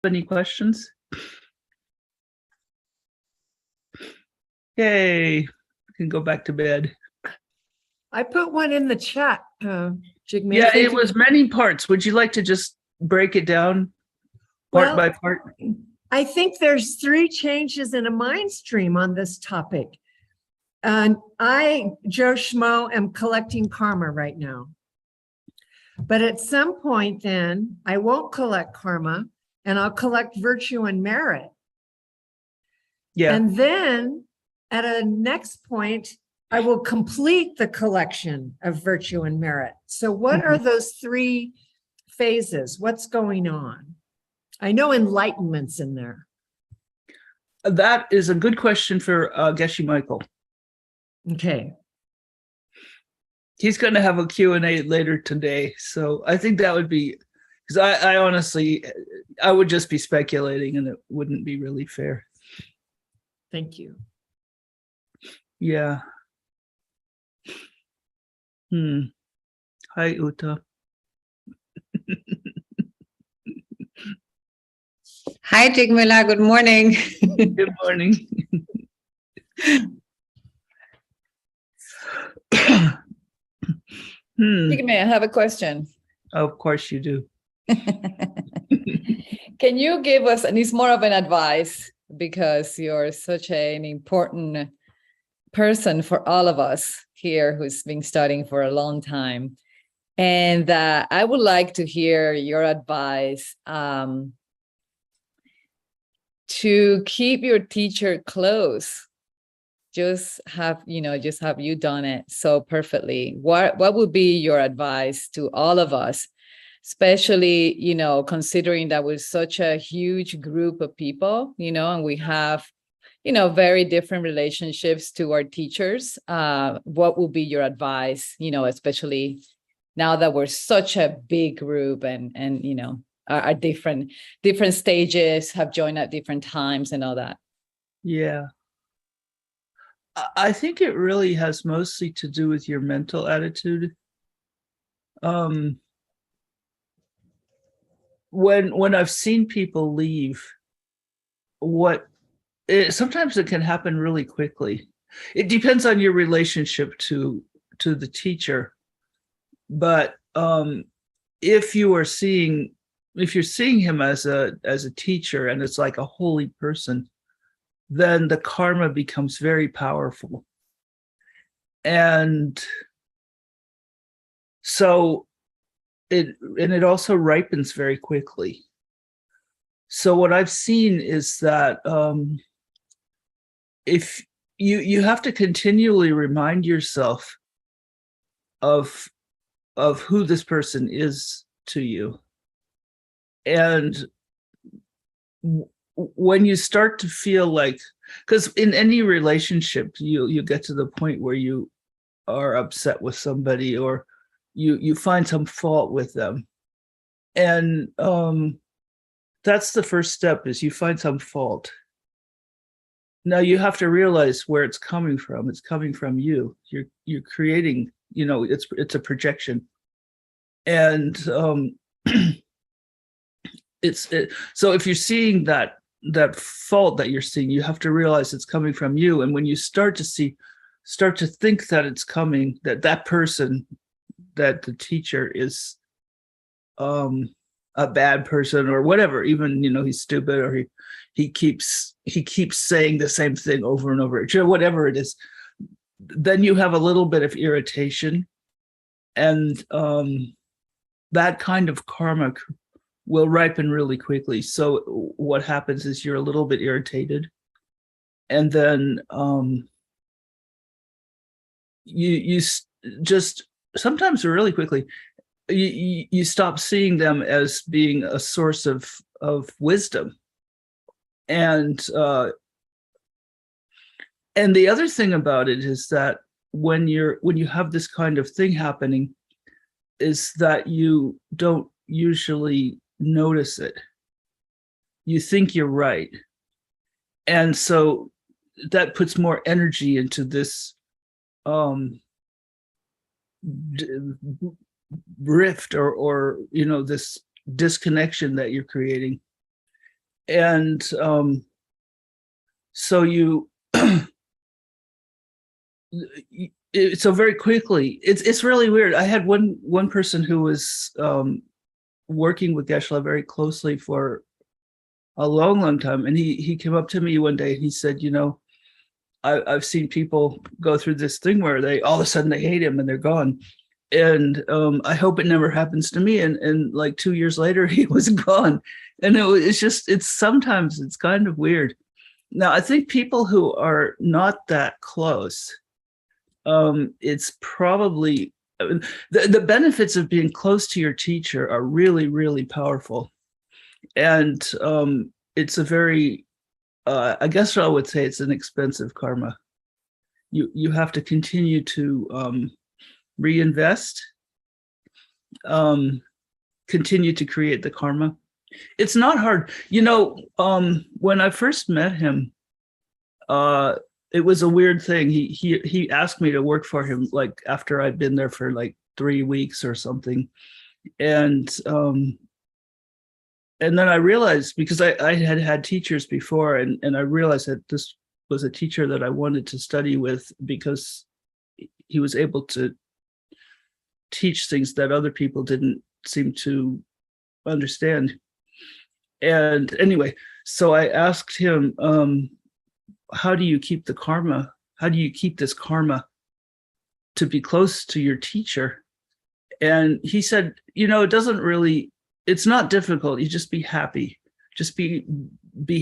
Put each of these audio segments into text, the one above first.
Any questions? Yay, we can go back to bed. I put one in the chat, Jigme. Yeah, it was many parts. Would you like to just break it down part by part? I think there's 3 changes in a mind stream on this topic. And I, Joe Schmo, am collecting karma right now. But at some point then, I won't collect karma and I'll collect virtue and merit. Yeah. And then at a next point, I will complete the collection of virtue and merit. So what are those 3 phases? What's going on? I know enlightenment's in there. That is a good question for Geshe Michael. Okay. He's going to have a Q&A later today. So I think that would be, because I honestly, I would just be speculating and it wouldn't be really fair. Thank you. Yeah. Hi, Uta. Hi, Jigme. Good morning. Good morning. Jigme, I have a question. Of course you do. Can you give us, and it's more of an advice because you're such an important person for all of us here who's been studying for a long time. And I would like to hear your advice to keep your teacher close. Just have you done it so perfectly. What would be your advice to all of us, especially, considering that we're such a huge group of people, and we have, very different relationships to our teachers. What would be your advice, especially now that we're such a big group and are different stages, have joined at different times and all that? Yeah. I think it really has mostly to do with your mental attitude. When I've seen people leave, sometimes it can happen really quickly. It depends on your relationship to the teacher. But if you're seeing him as a teacher and it's like a holy person, then the karma becomes very powerful. And so it also ripens very quickly. So what I've seen is that if you have to continually remind yourself of who this person is to you. And when you start to feel like, because in any relationship, you get to the point where you are upset with somebody or you find some fault with them. And that's the first step, is you find some fault. Now you have to realize where it's coming from. It's coming from you. You're creating, it's a projection. And so if you're seeing that fault that you're seeing, you have to realize it's coming from you. And when you start to think that it's coming, that person, that the teacher is a bad person or whatever, even he's stupid or he keeps saying the same thing over and over, whatever it is, then you have a little bit of irritation, and that kind of karma will ripen really quickly. So what happens is you're a little bit irritated, and then you just sometimes really quickly you stop seeing them as being a source of wisdom. And the other thing about it is that when you have this kind of thing happening, is that you don't usually notice it. You think you're right. And so that puts more energy into this rift or this disconnection that you're creating. And so so very quickly, it's really weird. I had one person who was working with Geshe-la very closely for a long time, and he came up to me one day and he said, you know, I've seen people go through this thing where they all of a sudden they hate him and they're gone. And I hope it never happens to me. And like 2 years later, he was gone. And sometimes it's kind of weird. Now, I think people who are not that close, it's probably, the benefits of being close to your teacher are really, really powerful. And it's a very, I guess I would say it's an expensive karma. You have to continue to reinvest, continue to create the karma. It's not hard. You know, when I first met him, it was a weird thing. He asked me to work for him, like after I'd been there for like 3 weeks or something. And then I realized, because I had teachers before, and I realized that this was a teacher that I wanted to study with because he was able to teach things that other people didn't seem to understand. And anyway, so I asked him, how do you keep the karma? How do you keep this karma to be close to your teacher? And he said, you know, it's not difficult. You just be happy. Just be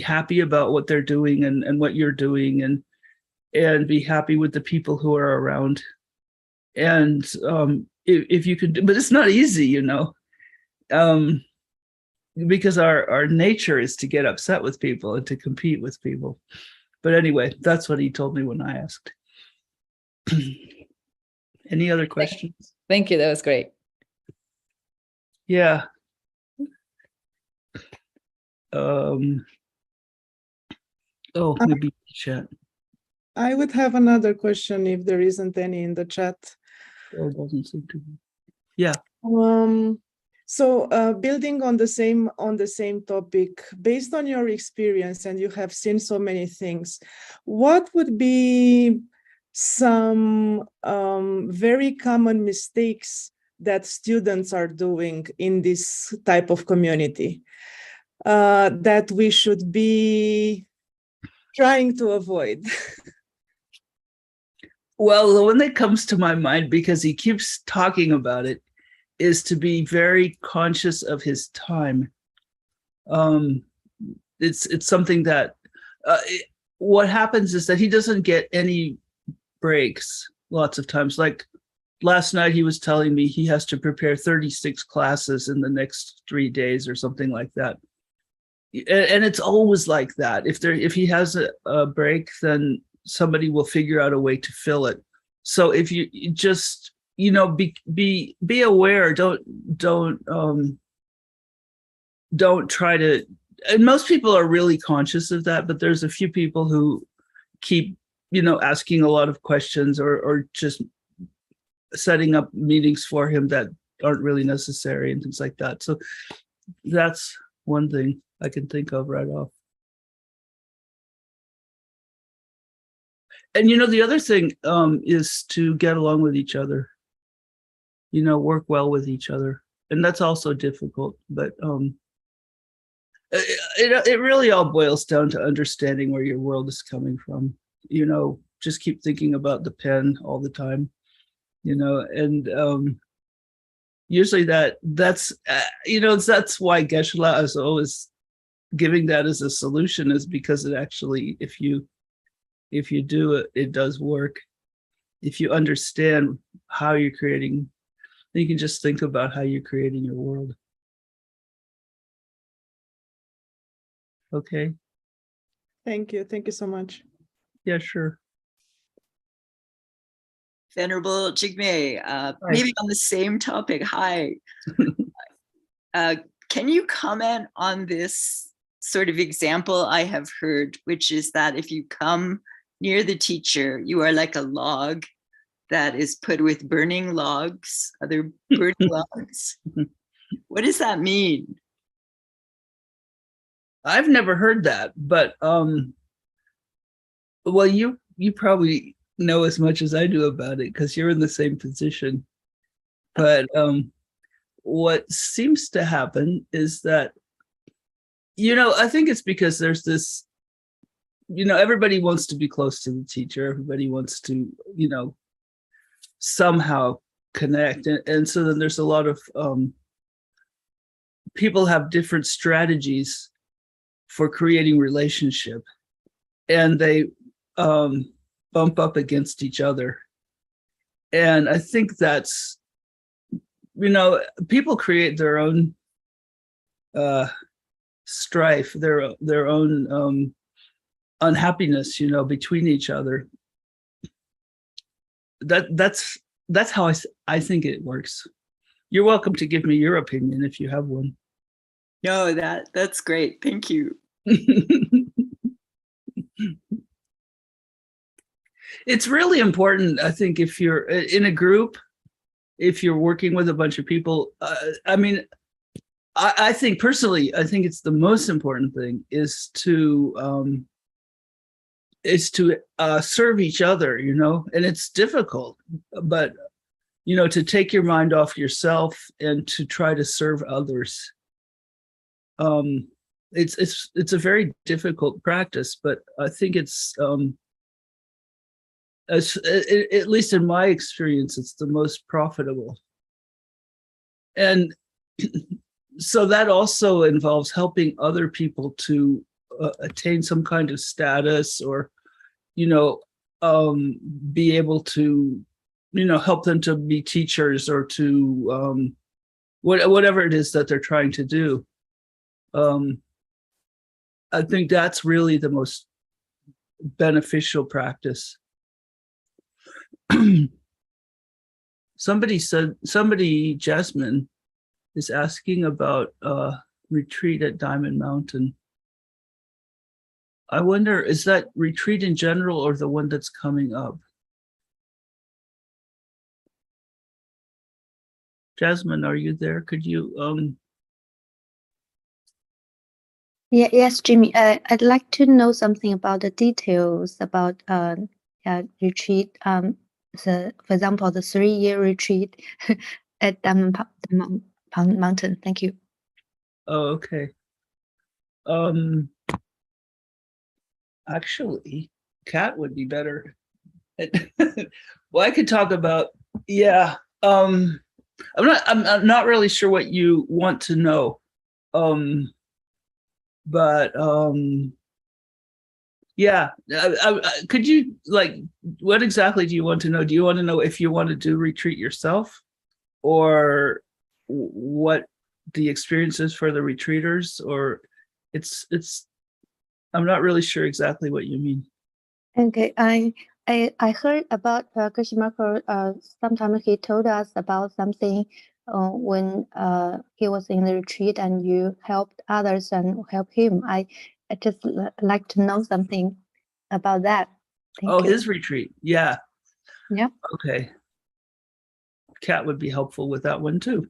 happy about what they're doing and what you're doing, and be happy with the people who are around. And if you could, but it's not easy, you know, because our nature is to get upset with people and to compete with people. But anyway, that's what he told me when I asked. Any other questions? Thank you. That was great. Yeah. Maybe chat. I would have another question if there isn't any in the chat. Oh, it doesn't seem to be. Yeah. So building on the same topic, based on your experience, and you have seen so many things, what would be some very common mistakes that students are doing in this type of community that we should be trying to avoid? Well, the one that comes to my mind, because he keeps talking about it, is to be very conscious of his time. It's something that what happens is that he doesn't get any breaks lots of times. Like last night, he was telling me he has to prepare 36 classes in the next 3 days or something like that. And it's always like that. If he has a break, then somebody will figure out a way to fill it. So if you just, you know, be aware. Don't try to. And most people are really conscious of that, but there's a few people who keep, you know, asking a lot of questions or just setting up meetings for him that aren't really necessary and things like that. So that's one thing I can think of right off. And, you know, the other thing is to get along with each other, you know, work well with each other. And that's also difficult, but it really all boils down to understanding where your world is coming from. You know, just keep thinking about the pen all the time, you know, and usually that's you know, that's why Geshe-la is always giving that as a solution, is because it actually, if you do it, it does work. If you understand how you're creating, you can just think about how you're creating your world. Okay. Thank you. Thank you so much. Yeah, sure. Venerable Jigme, maybe on the same topic. Hi. Can you comment on this sort of example I have heard, which is that if you come near the teacher, you are like a log that is put with burning logs, other burning logs. What does that mean? I've never heard that, but well, you probably know as much as I do about it because you're in the same position. But what seems to happen is that, I think it's because there's this, everybody wants to be close to the teacher. Everybody wants to, somehow connect. And so then there's a lot of people have different strategies for creating relationship, and they bump up against each other. And I think that's, people create their own strife, their own unhappiness, between each other. That's how I think it works. You're welcome to give me your opinion if you have one. No, that's great. Thank you. It's really important, I think, if you're in a group, if you're working with a bunch of people. I think personally, I think it's the most important thing is to serve each other, and it's difficult, but to take your mind off yourself and to try to serve others. It's a very difficult practice, but I think it's at least in my experience, it's the most profitable. And so that also involves helping other people to attain some kind of status, or be able to help them to be teachers, or to whatever it is that they're trying to do. I think that's really the most beneficial practice. Jasmine is asking about retreat at Diamond Mountain. I wonder, is that retreat in general or the one that's coming up? Jasmine, are you there? Could you Yeah, yes, Jimmy. I'd like to know something about the details about retreat. For example, the 3-year retreat at Diamond Mountain. Thank you. Oh, okay. Actually, Kat would be better. Well, I could talk about, yeah. I'm not really sure what you want to know. But yeah, could you, what exactly do you want to know? Do you want to know if you want to do retreat yourself, or what the experience is for the retreaters, or it's I'm not really sure exactly what you mean. Okay, I heard about Kishimoto. Sometimes he told us about something when he was in the retreat and you helped others and help him. I just like to know something about that. Thank you. His retreat. Yeah. Yeah. Okay. Kat would be helpful with that one too.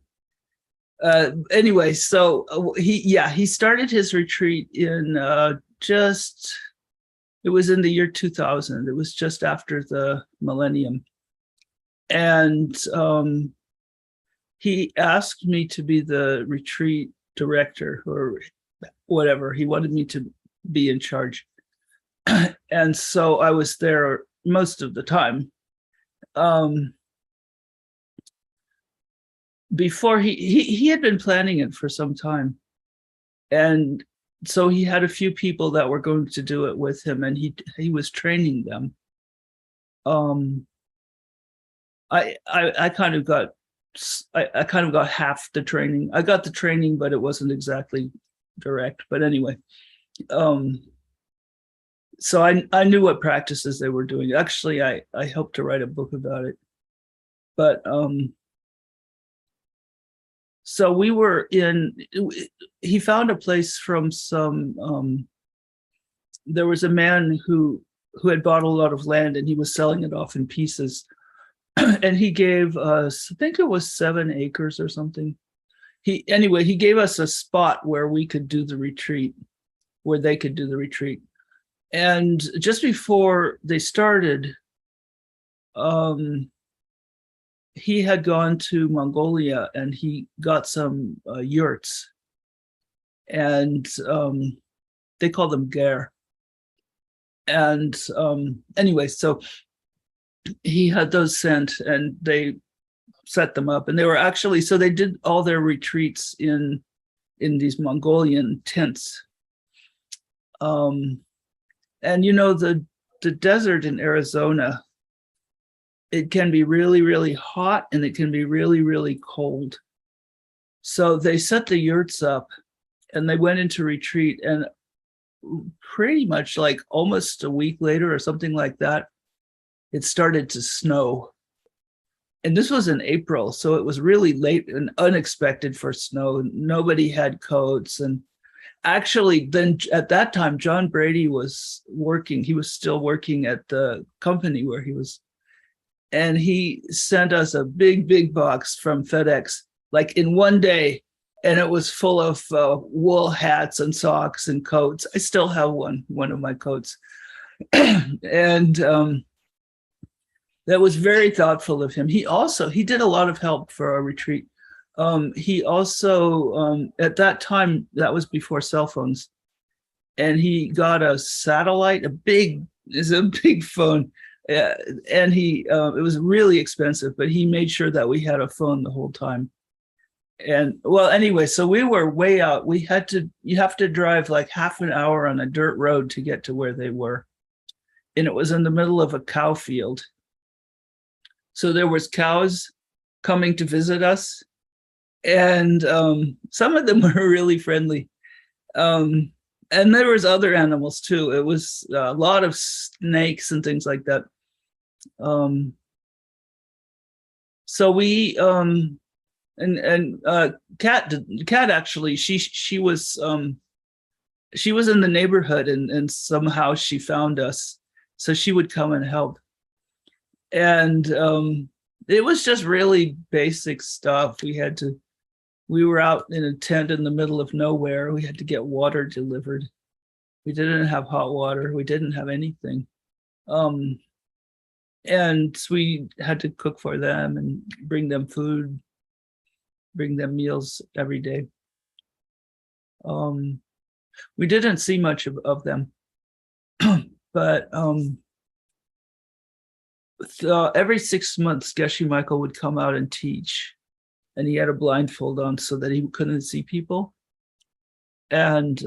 Anyway, so he started his retreat in it was in the year 2000. It was just after the millennium. And he asked me to be the retreat director, or whatever. He wanted me to be in charge. And so I was there most of the time. Before he had been planning it for some time. And so he had a few people that were going to do it with him, and he was training them. I kind of got half the training. I got the training, but it wasn't exactly direct. But anyway, so I knew what practices they were doing. Actually, I helped to write a book about it. But so he found a place from there was a man who had bought a lot of land, and he was selling it off in pieces. And he gave us, I think it was 7 acres or something. He gave us a spot where we could do the retreat. where they could do the retreat. And just before they started, he had gone to Mongolia and he got some yurts, and they call them ger. And anyway, so he had those sent and they set them up, and they were actually, so they did all their retreats in these Mongolian tents. And you know, the desert in Arizona, it can be really, really hot and it can be really, really cold. So they set the yurts up and they went into retreat, and pretty much like almost a week later or something like that, it started to snow. And this was in April, so it was really late and unexpected for snow. Nobody had coats. And actually, then at that time, John Brady was working. He was still working at the company where he was. And he sent us a big, big box from FedEx, like in one day. And it was full of wool hats and socks and coats. I still have one of my coats. And that was very thoughtful of him. He did a lot of help for our retreat. He also, at that time, that was before cell phones, and he got a satellite, a big phone, and it was really expensive, but he made sure that we had a phone the whole time. And well, anyway, so we were way out. You have to drive like half an hour on a dirt road to get to where they were. And it was in the middle of a cow field. So there was cows coming to visit us, and some of them were really friendly. And there was other animals too. It was a lot of snakes and things like that. So we Kat actually, she was in the neighborhood, and somehow she found us, so she would come and help. And it was just really basic stuff. We were out in a tent in the middle of nowhere. We had to get water delivered. We didn't have hot water. We didn't have anything. And we had to cook for them and bring them food, bring them meals every day. We didn't see much of them, but every 6 months, Geshe Michael would come out and teach, and he had a blindfold on so that he couldn't see people. And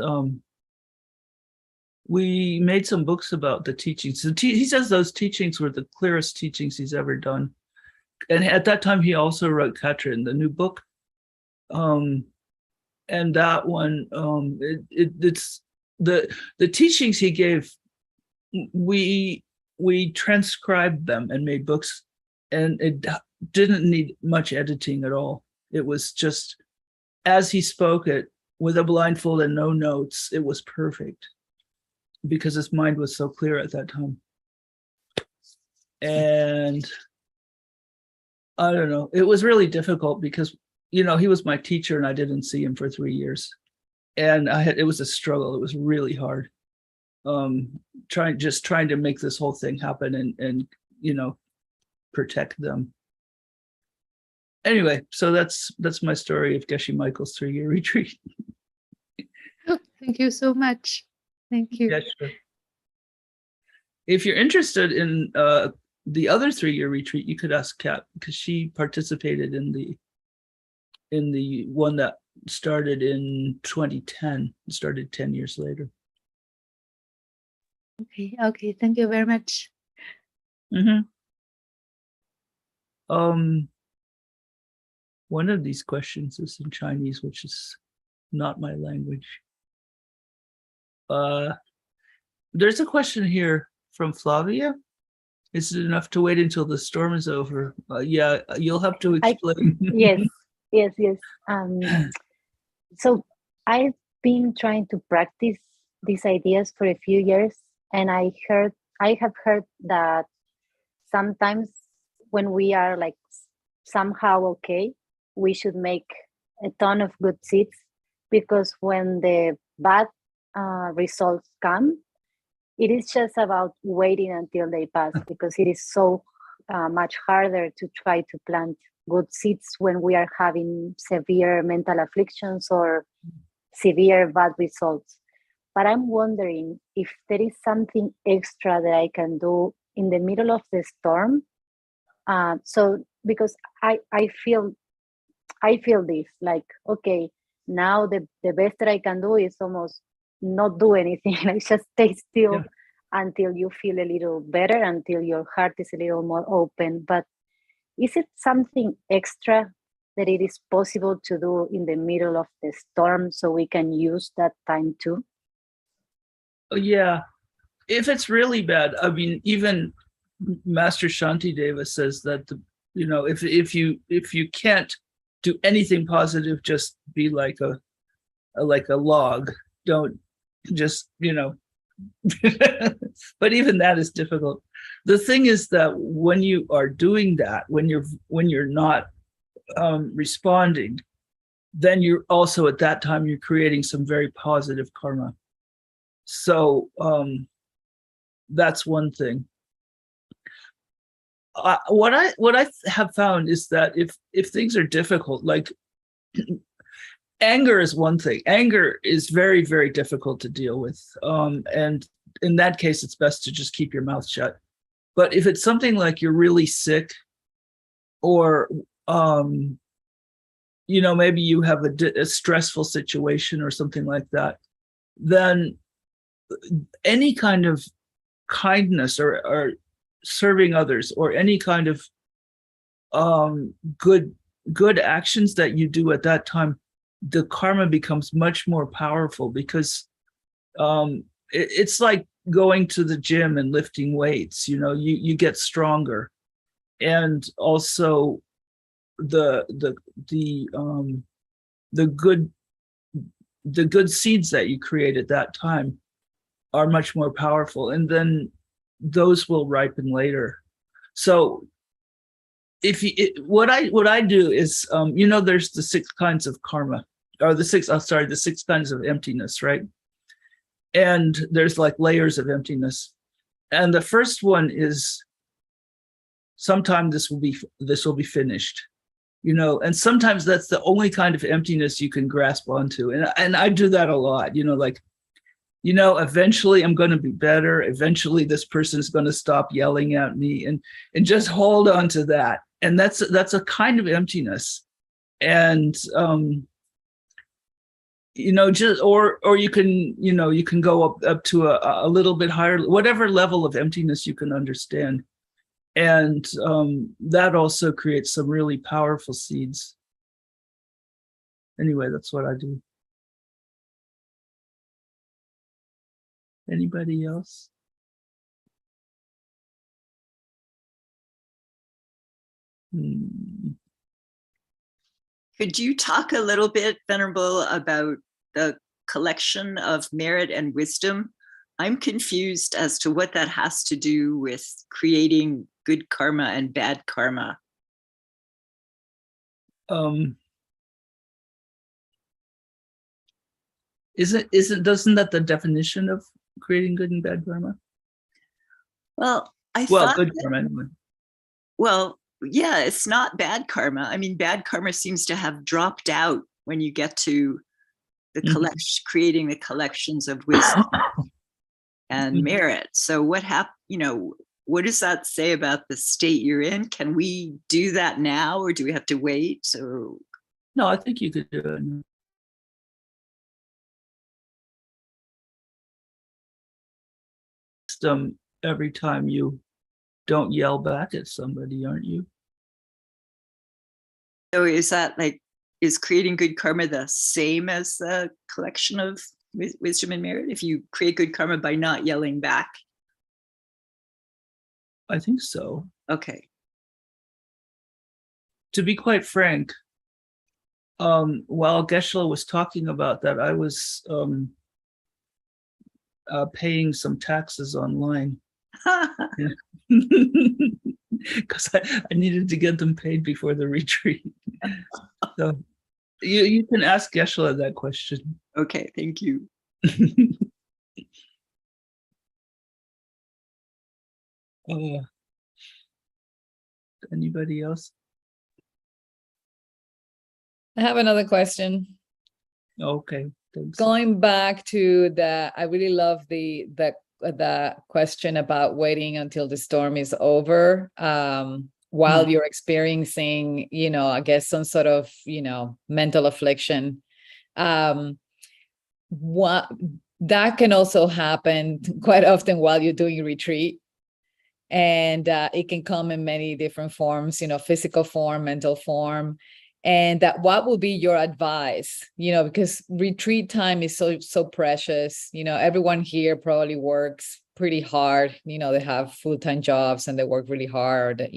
we made some books about the teachings. He says those teachings were the clearest teachings he's ever done. And at that time, he also wrote Katrin, the new book. And that one, it's the teachings he gave, we transcribed them and made books, and it didn't need much editing at all. It was just as he spoke it with a blindfold and no notes. It was perfect because his mind was so clear at that time. And I don't know, it was really difficult because, you know, he was my teacher and I didn't see him for 3 years. And it was a struggle. It was really hard. Trying to make this whole thing happen and you know, protect them. Anyway, so that's my story of Geshe Michael's 3-year retreat. Thank you so much. Thank you. Yeah, sure. If you're interested in the other 3-year retreat, you could ask Kat, because she participated in the one that started in 2010. It started 10 years later. Okay, thank you very much. Mm-hmm. One of these questions is in Chinese, which is not my language. There's a question here from Flavia. Is it enough to wait until the storm is over? Yeah, you'll have to explain. Yes. So I've been trying to practice these ideas for a few years, and I have heard that sometimes when we are like somehow okay, we should make a ton of good seeds, because when the bad results come. It is just about waiting until they pass, because it is so much harder to try to plant good seeds when we are having severe mental afflictions or severe bad results. But I'm wondering if there is something extra that I can do in the middle of the storm. So because I feel this like, okay, now the best that I can do is almost not do anything. Like just stay still until you feel a little better, until your heart is a little more open. But is it something extra that it is possible to do in the middle of the storm so we can use that time too? Yeah, if it's really bad, I mean, even Master Shantideva says that if you can't do anything positive, just be like a log. Don't just but even that is difficult. The thing is that when you are doing that, when you're not responding, then you're also at that time you're creating some very positive karma. So that's one thing. What I have found is that if things are difficult, like anger is one thing. Anger is very, very difficult to deal with. And in that case, it's best to just keep your mouth shut. But if it's something like you're really sick, or maybe you have a stressful situation or something like that, then any kind of kindness or serving others or any kind of good actions that you do at that time, the karma becomes much more powerful, because it's like going to the gym and lifting weights. You get stronger, and also the good seeds that you create at that time are much more powerful, and then those will ripen later. So what I do is there's the 6 kinds of karma, or the 6 kinds of emptiness, right? And there's like layers of emptiness, and the first one is sometime this will be finished, and sometimes that's the only kind of emptiness you can grasp onto, and I do that a lot, eventually I'm going to be better. Eventually this person is going to stop yelling at me, and just hold on to that. And that's a kind of emptiness. And, just, or you can go up to a little bit higher, whatever level of emptiness you can understand. And that also creates some really powerful seeds. Anyway, that's what I do. Anybody else? Could you talk a little bit, Venerable, about the collection of merit and wisdom? I'm confused as to what that has to do with creating good karma and bad karma. Doesn't that the definition of creating good and bad karma? Well, I thought good karma anyway. Well, yeah, it's not bad karma. I mean, bad karma seems to have dropped out when you get to the creating the collections of wisdom and merit. So what what does that say about the state you're in? Can we do that now, or do we have to wait? So no, I think you could do it. Every time you don't yell back at somebody, aren't you? So is creating good karma the same as the collection of wisdom and merit? If you create good karma by not yelling back? I think so. Okay. To be quite frank, while Geshe-la was talking about that, I was paying some taxes online. Because I needed to get them paid before the retreat. So you can ask Geshe-la that question. Okay, thank you. Anybody else? I have another question. Okay, thanks. Going back to I really love the question about waiting until the storm is over, while you're experiencing, I guess some sort of, mental affliction. What that can also happen quite often while you're doing retreat. And it can come in many different forms, physical form, mental form. And what will be your advice, because retreat time is so precious. Everyone here probably works pretty hard. They have full-time jobs and they work really hard,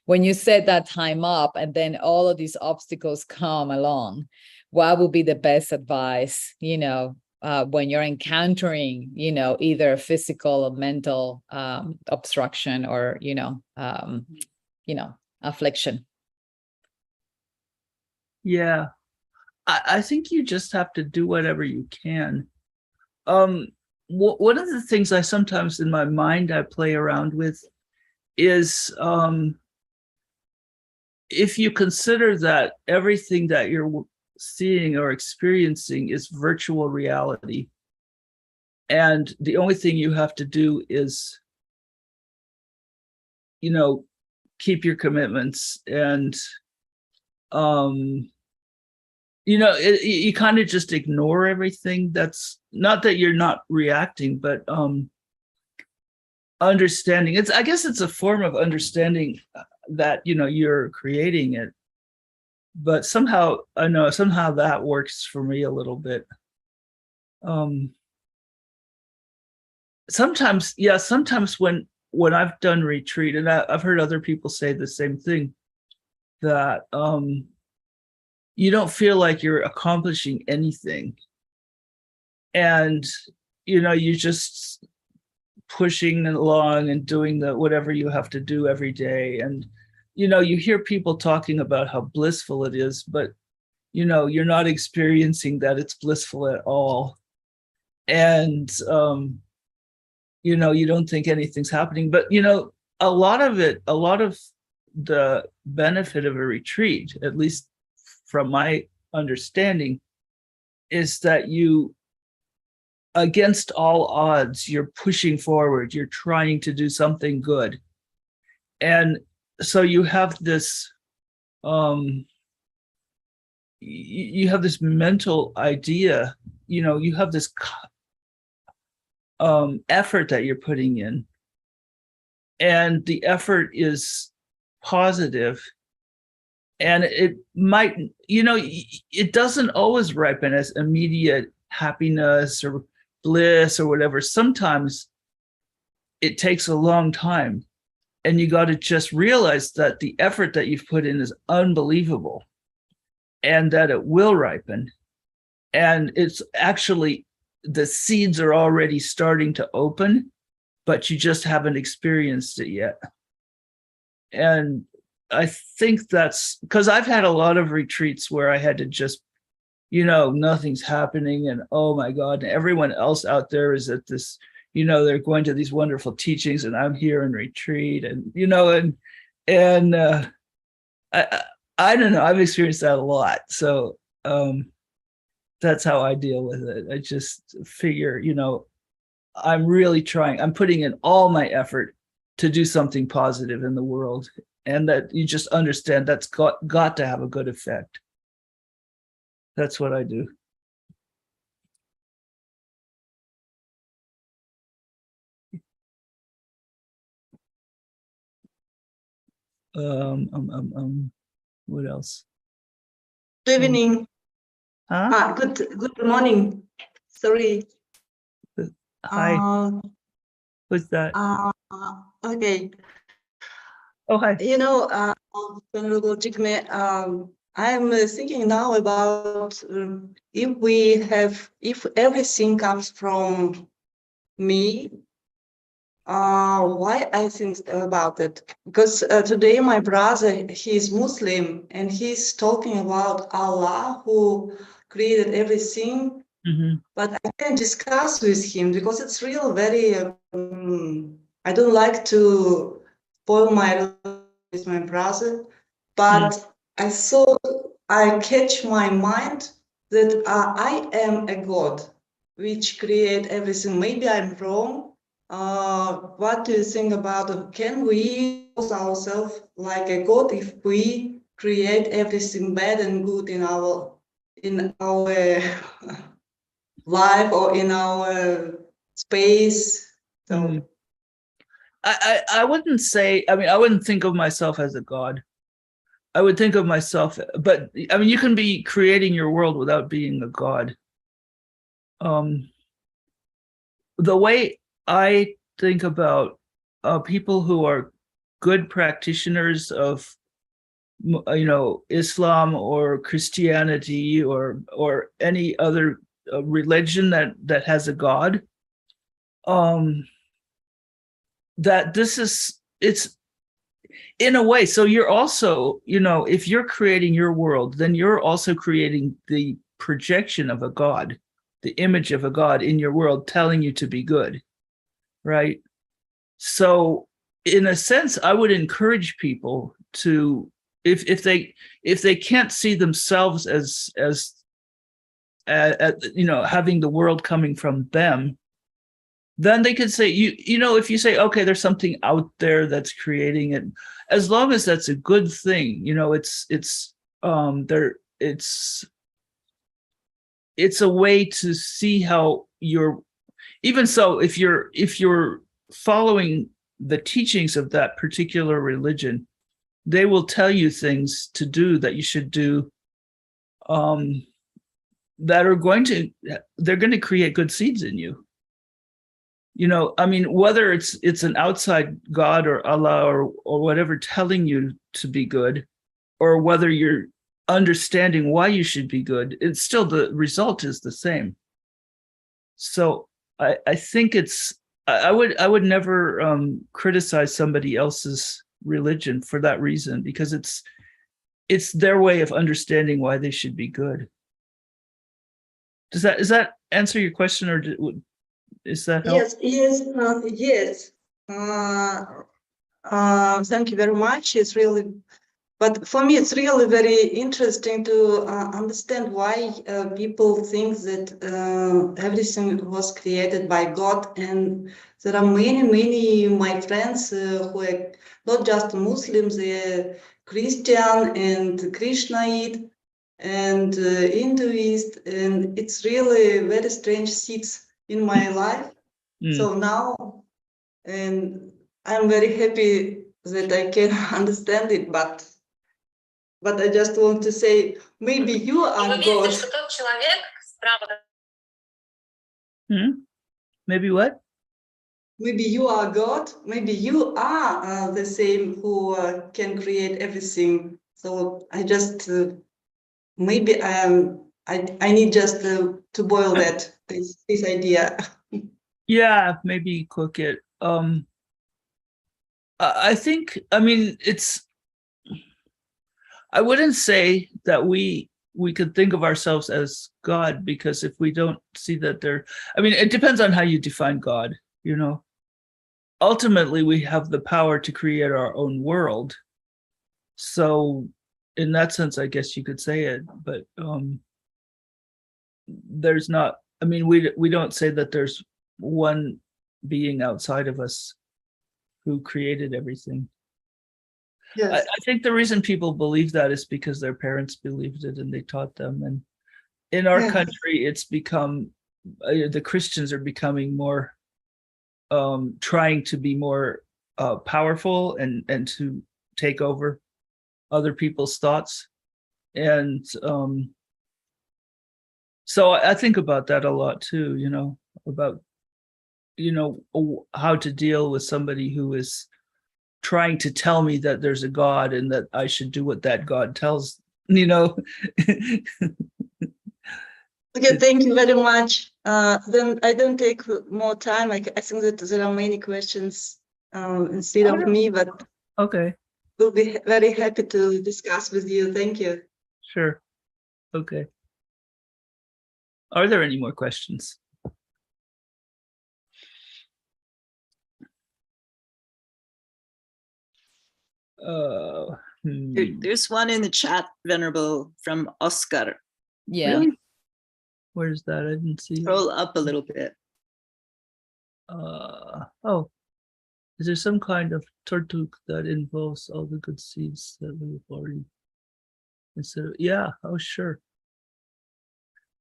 when you set that time up and then all of these obstacles come along, what would be the best advice, when you're encountering, either physical or mental obstruction or, affliction? Yeah, I think you just have to do whatever you can. One of the things I sometimes in my mind I play around with is if you consider that everything that you're seeing or experiencing is virtual reality, and the only thing you have to do is, keep your commitments and you kind of just ignore everything. That's not that you're not reacting, but understanding. I guess it's a form of understanding that you're creating it. But somehow that works for me a little bit. Sometimes when I've done retreat, and I've heard other people say the same thing, that you don't feel like you're accomplishing anything. And, you're just pushing along and doing whatever you have to do every day. And, you hear people talking about how blissful it is, but, you're not experiencing that it's blissful at all. And, you don't think anything's happening. But, a lot of the benefit of a retreat, at least from my understanding, is that you, against all odds, you're pushing forward, you're trying to do something good. And so you have this you have this mental idea, you have this effort that you're putting in, and the effort is positive. And it might, it doesn't always ripen as immediate happiness or bliss or whatever. Sometimes it takes a long time, and you got to just realize that the effort that you've put in is unbelievable and that it will ripen. And it's actually, the seeds are already starting to open, but you just haven't experienced it yet. And I think that's because I've had a lot of retreats where I had to just, nothing's happening, and oh my God, and everyone else out there is at this, they're going to these wonderful teachings, and I'm here in retreat, and I don't know, I've experienced that a lot. So that's how I deal with it. I just figure, I'm really trying, I'm putting in all my effort to do something positive in the world, and that you just understand that's got to have a good effect. That's what I do. What else? Good evening. Huh? Good morning. Sorry. Hi. Who's that? Okay. Oh, hi. Venerable Jigme, I'm thinking now about if everything comes from me, why I think about it? Because today my brother, he's Muslim, and he's talking about Allah who created everything Mhm. but I can discuss with him because it's real very, I don't like to spoil my relationship with my brother, but I catch my mind that I am a God which create everything. Maybe I'm wrong. What do you think about it? Can we pose ourselves like a God if we create everything bad and good in our life or in our space? So Mhm. I wouldn't say, I mean, I wouldn't think of myself as a god. I would think of myself, but I mean, you can be creating your world without being a god. The way I think about people who are good practitioners of, Islam or Christianity or any other religion that has a god, that it's in a way. So you're also, if you're creating your world, then you're also creating the projection of a god, the image of a god in your world telling you to be good, right? So in a sense, I would encourage people to, if they can't see themselves as having the world coming from them, then they could say, if you say, okay, there's something out there that's creating it, as long as that's a good thing, it's a way to see how you're, even so, if you're following the teachings of that particular religion, they will tell you things to do that you should do, that they're going to create good seeds in you. I mean, whether it's an outside God or Allah or whatever telling you to be good, or whether you're understanding why you should be good, it's still, the result is the same. So I think I would never criticize somebody else's religion for that reason, because it's their way of understanding why they should be good. Does that answer your question, or is that help? yes. Thank you very much. It's really, but for me, it's really very interesting to understand why people think that everything was created by God. And there are many my friends who are not just Muslims, they're Christian and Krishnaite and Hinduist, and it's really very strange seeds in my life. So now, and I'm very happy that I can understand it, but I just want to say, maybe you are God. Maybe what? Maybe you are God. Maybe you are the same who can create everything. So I just maybe I need just to boil this idea. Yeah, maybe cook it. I think, I mean, I wouldn't say that we could think of ourselves as God, because if we don't see that I mean, it depends on how you define God, Ultimately, we have the power to create our own world. So in that sense, I guess you could say it, but there's not, I mean, we don't say that there's one being outside of us who created everything. Yes. I think the reason people believe that is because their parents believed it and they taught them. And in our country, it's become, the Christians are becoming more, trying to be more powerful and to take over other people's thoughts. And so I think about that a lot too, about, how to deal with somebody who is trying to tell me that there's a God and that I should do what that God tells. Okay, thank you very much. Then I don't take more time. I think that there are many questions instead of me, but okay, we'll be very happy to discuss with you. Thank you. sure. Okay. Are there any more questions? There's one in the chat, Venerable, from Oscar. Yeah. Really? Where's that? I didn't see it. Scroll up a little bit. Oh, is there some kind of tartuk that involves all the good seeds that we've already instead of, yeah, oh sure.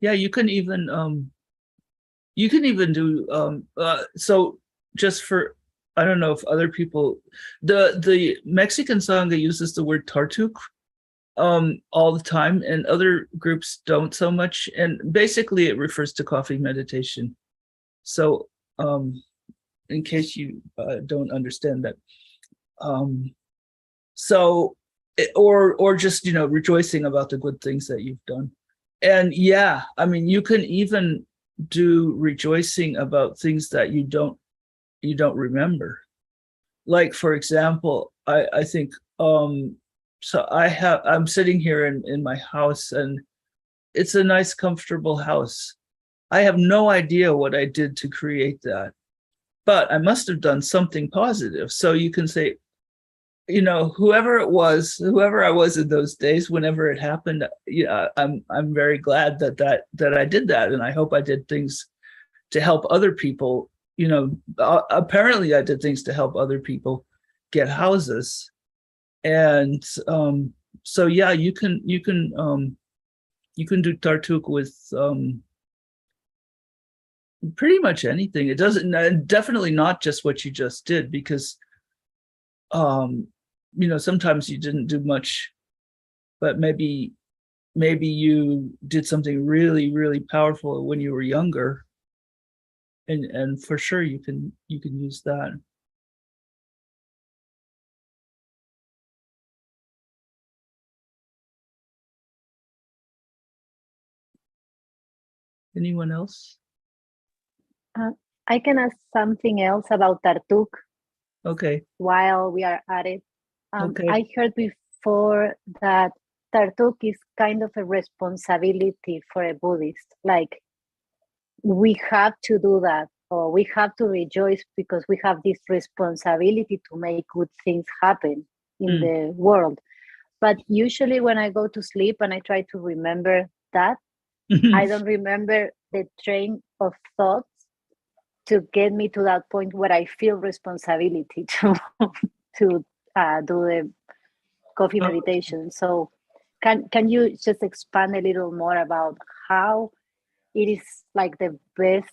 Yeah, you can even do so just for, I don't know if other people, the Mexican Sangha uses the word tartuk all the time, and other groups don't so much, and basically it refers to coffee meditation. So in case you don't understand that, or just, you know, rejoicing about the good things that you've done. And yeah, I mean, you can even do rejoicing about things that you don't remember. Like, for example, I think so I'm sitting here in my house, and it's a nice, comfortable house. I have no idea what I did to create that, but I must have done something positive. So you can say, you know, whoever I was in those days, whenever it happened, yeah, I'm very glad that I did that, and I hope I did things to help other people. You know, apparently I did things to help other people get houses, and so yeah, you can do tartuk with pretty much anything. It doesn't, definitely not just what you just did, because you know, sometimes you didn't do much, but maybe you did something really, really powerful when you were younger, and for sure you can use that. Anyone else? I can ask something else about Tartuk Okay. while we are at it. Okay. I heard before that Tartuk is kind of a responsibility for a Buddhist. Like, we have to do that, or we have to rejoice because we have this responsibility to make good things happen in the world. But usually when I go to sleep and I try to remember that, I don't remember the train of thoughts to get me to that point where I feel responsibility to do the coffee meditation. So can you just expand a little more about how it is like the best?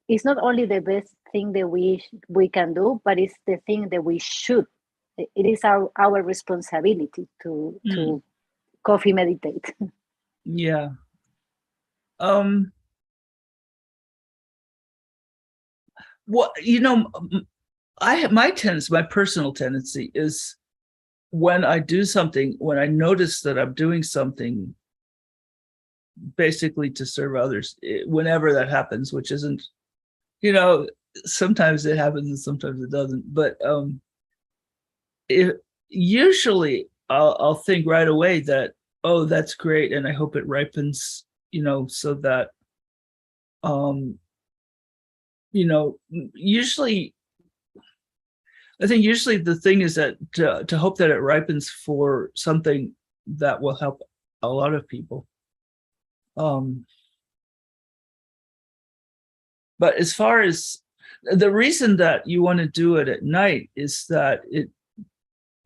It's not only the best thing that we can do, but it's the thing that we should. It is our responsibility to coffee meditate. Yeah. Well, you know, my personal tendency is, when I do something, when I notice that I'm doing something basically to serve others, whenever that happens, which isn't, you know, sometimes it happens and sometimes it doesn't, but usually I'll think right away that, oh, that's great, and I hope it ripens, you know, so that you know, I think usually the thing is that to hope that it ripens for something that will help a lot of people. But as far as the reason that you want to do it at night is that it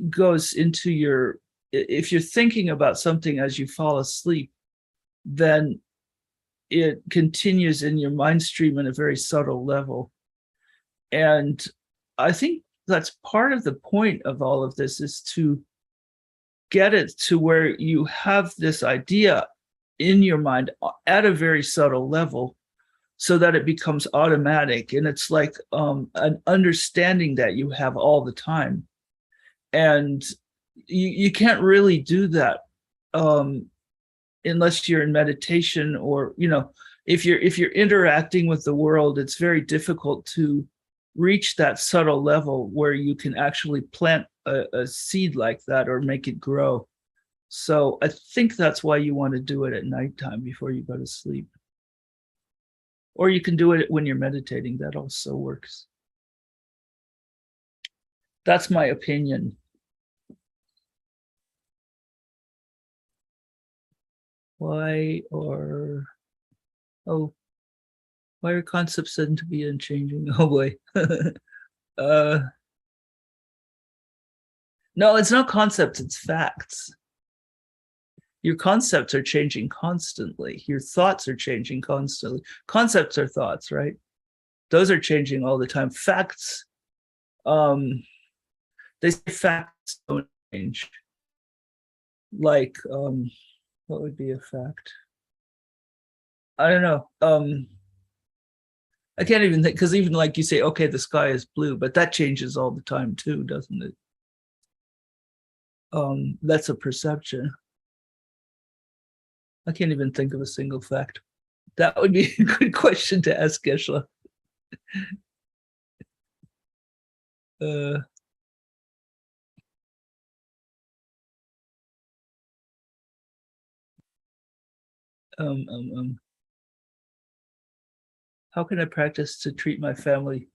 goes into your, if you're thinking about something as you fall asleep, then it continues in your mind stream in a very subtle level. And I think that's part of the point of all of this, is to get it to where you have this idea in your mind at a very subtle level, so that it becomes automatic, and it's like an understanding that you have all the time. And you can't really do that unless you're in meditation, or, you know, if you're interacting with the world, it's very difficult to reach that subtle level where you can actually plant a seed like that or make it grow. So I think that's why you want to do it at nighttime before you go to sleep. Or you can do it when you're meditating. That also works. That's my opinion. Why are concepts said to be unchanging? Oh boy. No, it's not concepts, it's facts. Your concepts are changing constantly. Your thoughts are changing constantly. Concepts are thoughts, right? Those are changing all the time. Facts, they say facts don't change. Like, what would be a fact? I don't know. I can't even think, because even like you say, okay, the sky is blue, but that changes all the time too, doesn't it? That's a perception. I can't even think of a single fact. That would be a good question to ask Geshe-la. How can I practice to treat my family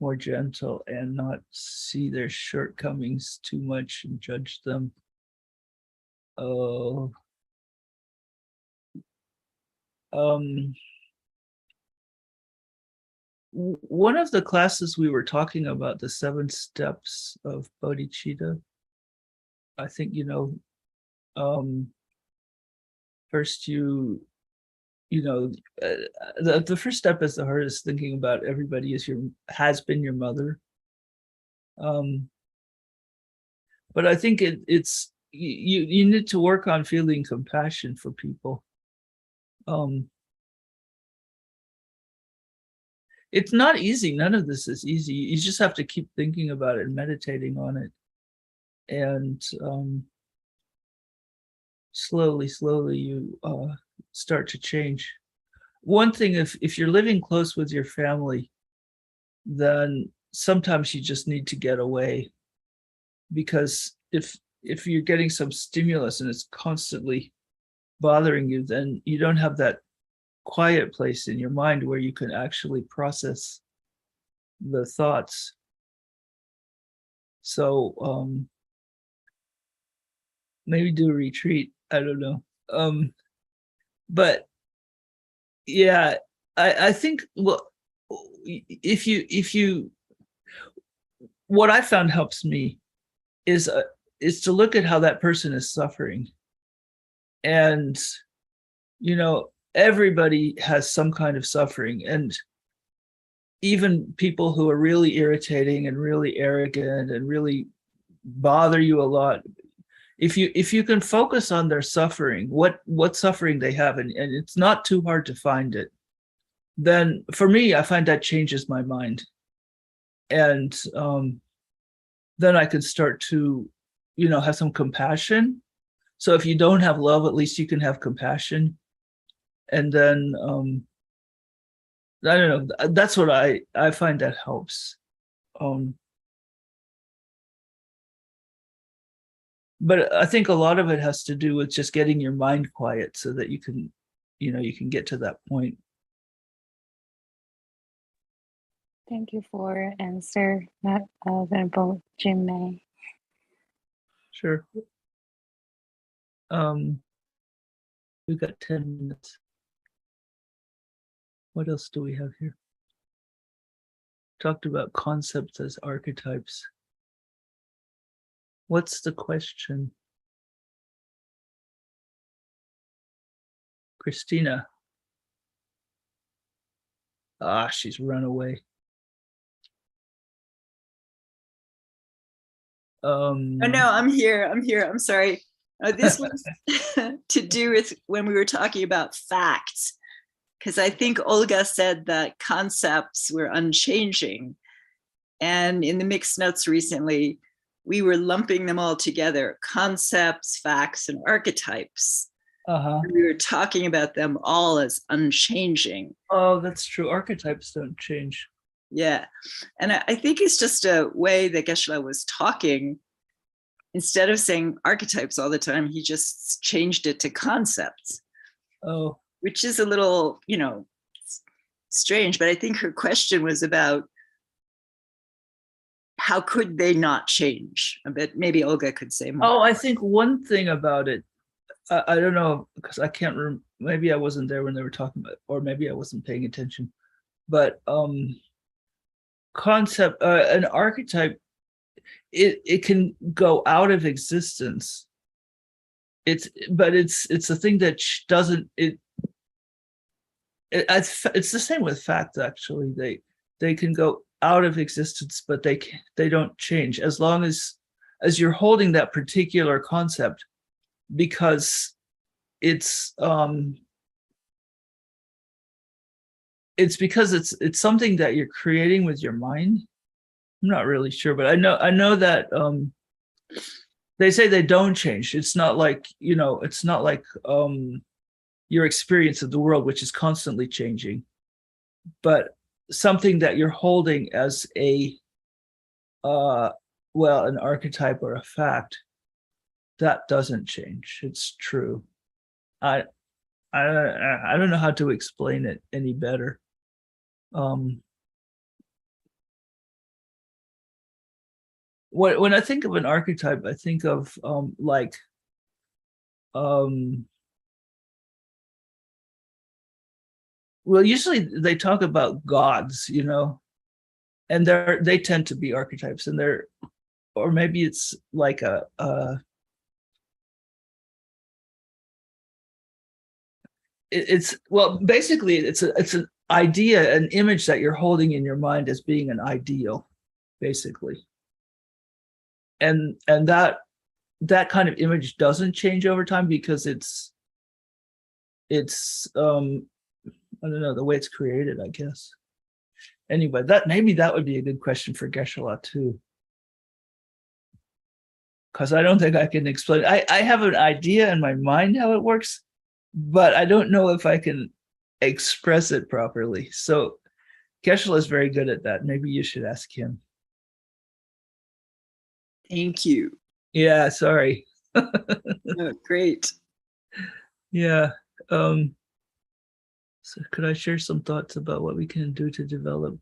more gentle and not see their shortcomings too much and judge them? Oh, one of the classes we were talking about the 7 steps of Bodhichitta. I think, you know, first the first step is the hardest, thinking about everybody has been your mother. But I think it's you need to work on feeling compassion for people. It's not easy. None of this is easy. You just have to keep thinking about it and meditating on it. And slowly you start to change. One thing, if you're living close with your family, then sometimes you just need to get away, because if you're getting some stimulus and it's constantly bothering you, then you don't have that quiet place in your mind where you can actually process the thoughts. So maybe do a retreat. I don't know. But yeah, I think, well, if you what I found helps me is to look at how that person is suffering. And, you know, everybody has some kind of suffering, and even people who are really irritating and really arrogant and really bother you a lot, if you can focus on their suffering, what suffering they have, and it's not too hard to find it, then for me, I find that changes my mind. And then I can start to, you know, have some compassion. So if you don't have love, at least you can have compassion. And then I don't know, that's what I find that helps. But I think a lot of it has to do with just getting your mind quiet so that you can, you know, you can get to that point. Thank you for answer, Venerable Jigme. Sure. We've got 10 minutes. What else do we have here? Talked about concepts as archetypes. What's the question? Christina. Ah, she's run away. Oh no, I'm here. I'm sorry. This was to do with when we were talking about facts, because I think Olga said that concepts were unchanging. And in the mixed notes recently, we were lumping them all together: concepts, facts, and archetypes. We were talking about them all as unchanging. Oh, that's true. Archetypes don't change. Yeah. And I think it's just a way that Geshe-la was talking. Instead of saying archetypes all the time, he just changed it to concepts. Oh. Which is a little, you know, strange, but I think her question was about how could they not change? But maybe Olga could say more. Oh, I think one thing about it, I don't know, because I can't remember, maybe I wasn't there when they were talking about it, or maybe I wasn't paying attention, but concept, an archetype, it can go out of existence. It's a thing that doesn't, it's the same with facts, actually. They can go out of existence, but they don't change as long as you're holding that particular concept, because it's because it's something that you're creating with your mind. I'm not really sure, but I know that they say they don't change. It's not like, it's not like your experience of the world, which is constantly changing, but something that you're holding as an archetype or a fact, that doesn't change. It's true. I don't know how to explain it any better. When I think of an archetype, I think of well, usually they talk about gods, and they tend to be archetypes, and or maybe it's like basically it's an idea, an image that you're holding in your mind as being an ideal, basically. And that kind of image doesn't change over time, because it's I don't know, the way it's created, I guess. Anyway, maybe that would be a good question for Geshe-la too, because I don't think I can explain. I have an idea in my mind how it works, but I don't know if I can express it properly. So Geshe-la is very good at that. Maybe you should ask him. Thank you. Yeah, sorry. Oh, great. Yeah. So could I share some thoughts about what we can do to develop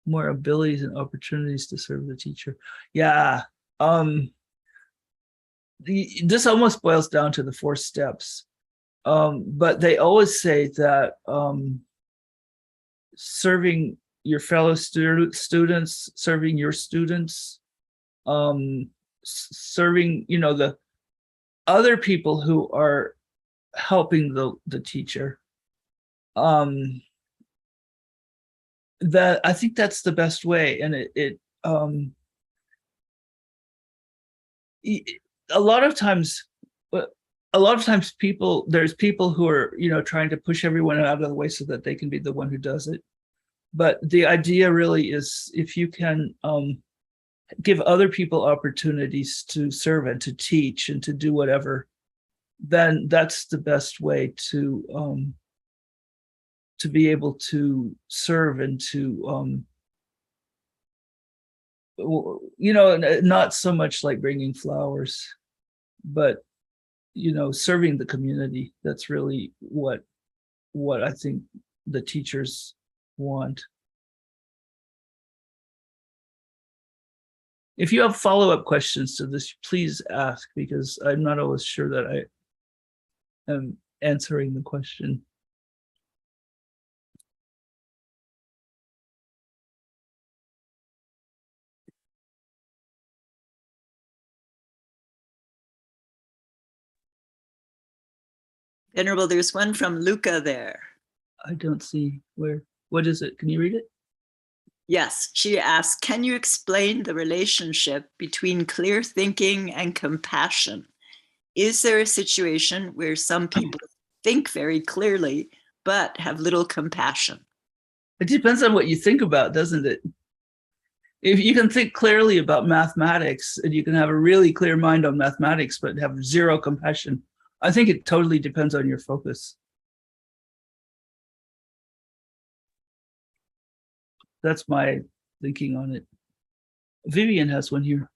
more abilities and opportunities to serve the teacher? Yeah. This almost boils down to the 4 steps. But they always say that serving your fellow students, serving your students, serving, the other people who are helping the teacher, that I think that's the best way. And a lot of times there's people who are, trying to push everyone out of the way so that they can be the one who does it. But the idea really is, if you can give other people opportunities to serve and to teach and to do whatever, then that's the best way to be able to serve and to not so much like bringing flowers, but serving the community. That's really what I think the teachers want. If you have follow-up questions to this, please ask, because I'm not always sure that I am answering the question. Venerable, there's one from Luca there. I don't see where. What is it? Can you read it? Yes, she asks, can you explain the relationship between clear thinking and compassion? Is there a situation where some people think very clearly, but have little compassion? It depends on what you think about, doesn't it? If you can think clearly about mathematics, and you can have a really clear mind on mathematics, but have zero compassion, I think it totally depends on your focus. That's my thinking on it. Vivian has one here.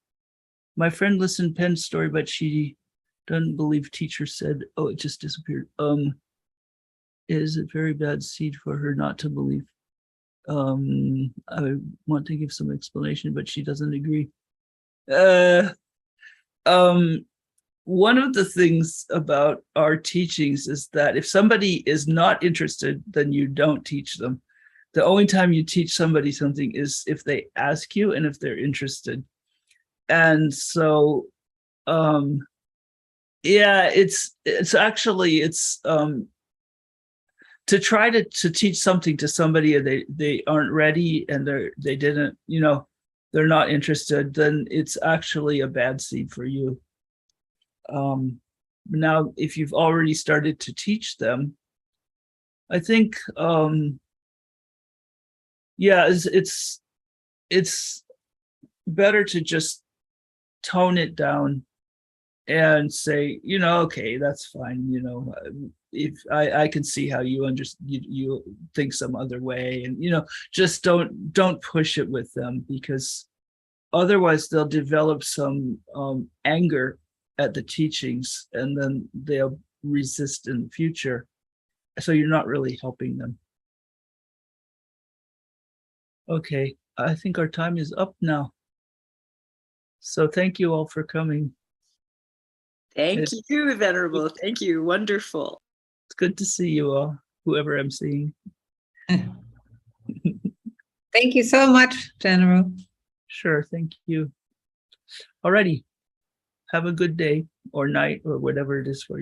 My friend listened Penn's story, but she doesn't believe teacher said, oh, it just disappeared. Is it very bad seed for her not to believe? I want to give some explanation, but she doesn't agree. One of the things about our teachings is that if somebody is not interested, then you don't teach them. The only time you teach somebody something is if they ask you and if they're interested. And so, yeah, it's actually to try to teach something to somebody and they aren't ready and they didn't, they're not interested, then it's actually a bad seed for you. Now, if you've already started to teach them, I think, yeah, it's better to just tone it down and say, okay, that's fine. If I can see how you you think some other way, and just don't push it with them, because otherwise they'll develop some anger at the teachings, and then they'll resist in the future. So you're not really helping them. Okay, I think our time is up now. So thank you all for coming. Thank you, Venerable. Thank you. Wonderful. It's good to see you all, whoever I'm seeing. Thank you so much, General. Sure, thank you. Alrighty. Have a good day or night or whatever it is for you.